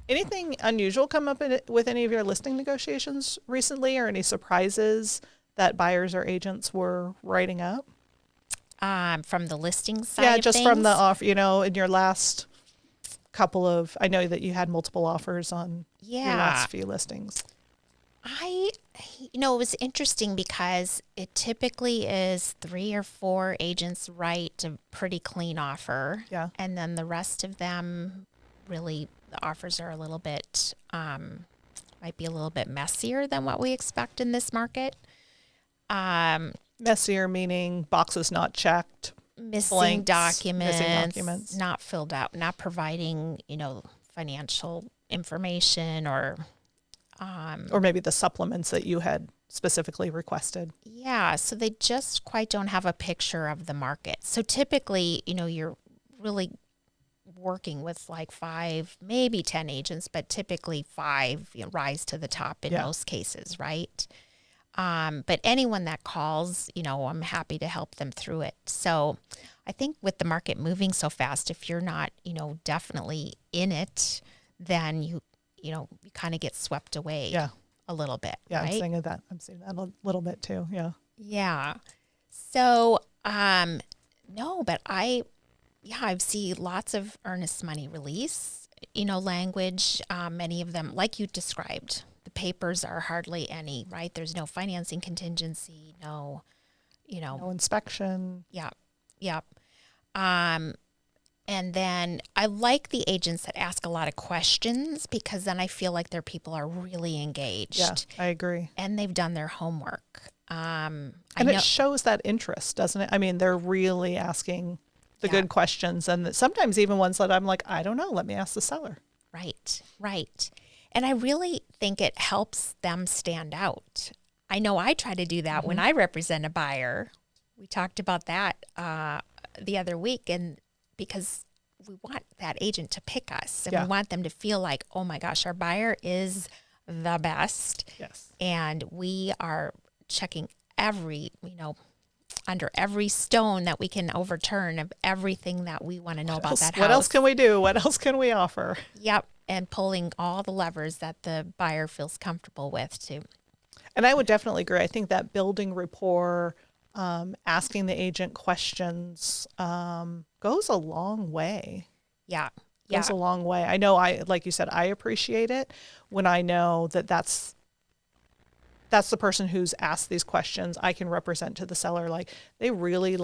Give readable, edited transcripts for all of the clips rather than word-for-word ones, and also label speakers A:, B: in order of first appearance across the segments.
A: Anything unusual come up with any of your listing negotiations recently, or any surprises that buyers or agents were writing up?
B: From the listing side
A: Yeah,
B: of
A: just
B: things?
A: from the offer, in your last couple of, I know that you had multiple offers on your last few listings.
B: It was interesting because it typically is 3 or 4 agents write a pretty clean offer.
A: Yeah.
B: And then the rest of them, really, the offers are a little bit, might be a little bit messier than what we expect in this market.
A: Messier meaning boxes not checked,
B: Missing
A: blanks,
B: documents, not filled out, not providing, financial information or
A: maybe the supplements that you had specifically requested.
B: Yeah, so they just quite don't have a picture of the market. So typically, you're really working with like 5, maybe 10 agents, but typically 5 rise to the top in most cases, right? But anyone that calls, I'm happy to help them through it. So I think with the market moving so fast, if you're not, definitely in it, then you kind of get swept away a little bit.
A: Yeah,
B: right?
A: I'm seeing that a little bit too. Yeah.
B: Yeah. So, no, but I've seen lots of earnest money release, language. Many of them, like you described, the papers are hardly any, right? There's no financing contingency, no
A: inspection.
B: Yeah. Yeah. And then I like the agents that ask a lot of questions, because then I feel like their people are really engaged.
A: Yeah, I agree.
B: And they've done their homework.
A: It shows that interest, doesn't it? I mean, they're really asking the good questions, and sometimes even ones that I'm like, I don't know, let me ask the seller.
B: Right. And I really think it helps them stand out. I know I try to do that when I represent a buyer. We talked about that the other week, and because we want that agent to pick us, and we want them to feel like, oh my gosh, our buyer is the best.
A: Yes.
B: And we are checking every, under every stone that we can overturn of everything that we want to know about that house.
A: What else can we do? What else can we offer?
B: Yep. And pulling all the levers that the buyer feels comfortable with too.
A: And I would definitely agree. I think that building rapport, asking the agent questions, goes a long way.
B: Yeah.
A: Goes a long way. I know like you said, I appreciate it when I know that that's the person who's asked these questions. I can represent to the seller, like, they really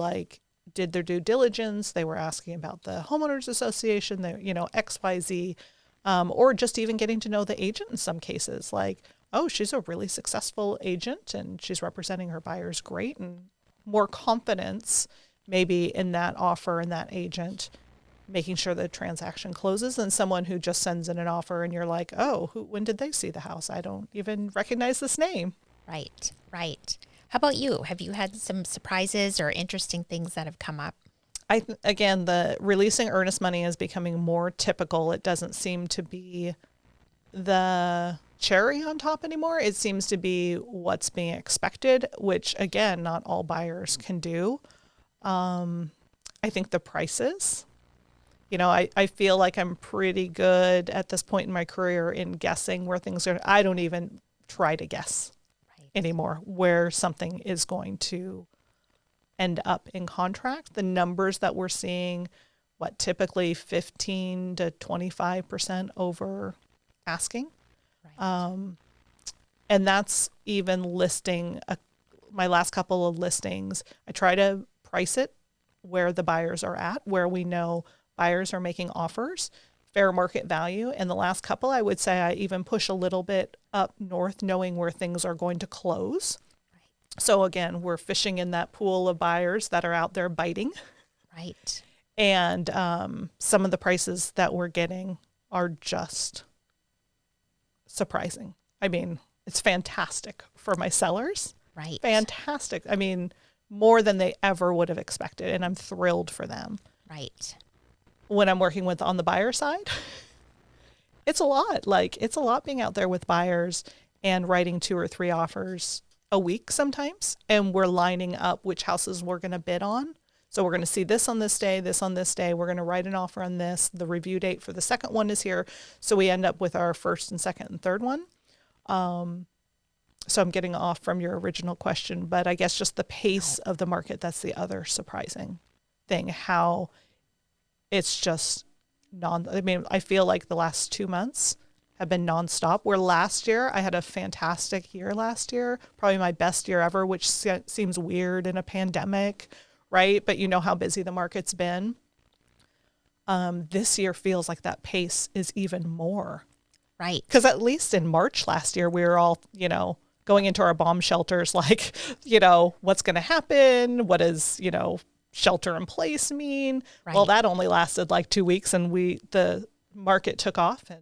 A: did their due diligence. They were asking about the homeowners association, XYZ, or just even getting to know the agent in some cases. Like, oh, she's a really successful agent and she's representing her buyers great, and more confidence maybe in that offer and that agent making sure the transaction closes than someone who just sends in an offer and you're like, oh, when did they see the house? I don't even recognize this name.
B: Right. How about you? Have you had some surprises or interesting things that have come up?
A: Again, the releasing earnest money is becoming more typical. It doesn't seem to be the cherry on top anymore. It seems to be what's being expected, which again, not all buyers can do. I think the prices, I feel like I'm pretty good at this point in my career in guessing where things are. I don't even try to guess anymore where something is going to end up in contract. The numbers that we're seeing, typically 15 to 25% over asking. Right. And that's even listing my last couple of listings. I try to price it where the buyers are at, where we know buyers are making offers, fair market value. And the last couple, I would say I even push a little bit up north, knowing where things are going to close. Right. So again, we're fishing in that pool of buyers that are out there biting.
B: Right.
A: And some of the prices that we're getting are just surprising. I mean, it's fantastic for my sellers.
B: Right.
A: Fantastic. I mean, more than they ever would have expected. And I'm thrilled for them.
B: Right.
A: When I'm working on the buyer side, it's a lot. It's a lot being out there with buyers and writing 2 or 3 offers a week sometimes. And we're lining up which houses we're going to bid on. So we're going to see this on this day, this on this day. We're going to write an offer on this. The review date for the second one is here. So we end up with our first and second and third one. So I'm getting off from your original question, but I guess just the pace of the market, that's the other surprising thing, how it's just I feel like the last 2 months have been nonstop, where last year I had a fantastic year last year, probably my best year ever, which seems weird in a pandemic, right? But you know how busy the market's been. This year feels like that pace is even more.
B: Right.
A: Because at least in March last year, we were all, going into our bomb shelters like, what's going to happen? What does, shelter in place mean?
B: Right.
A: Well, that only lasted like 2 weeks and the market took off and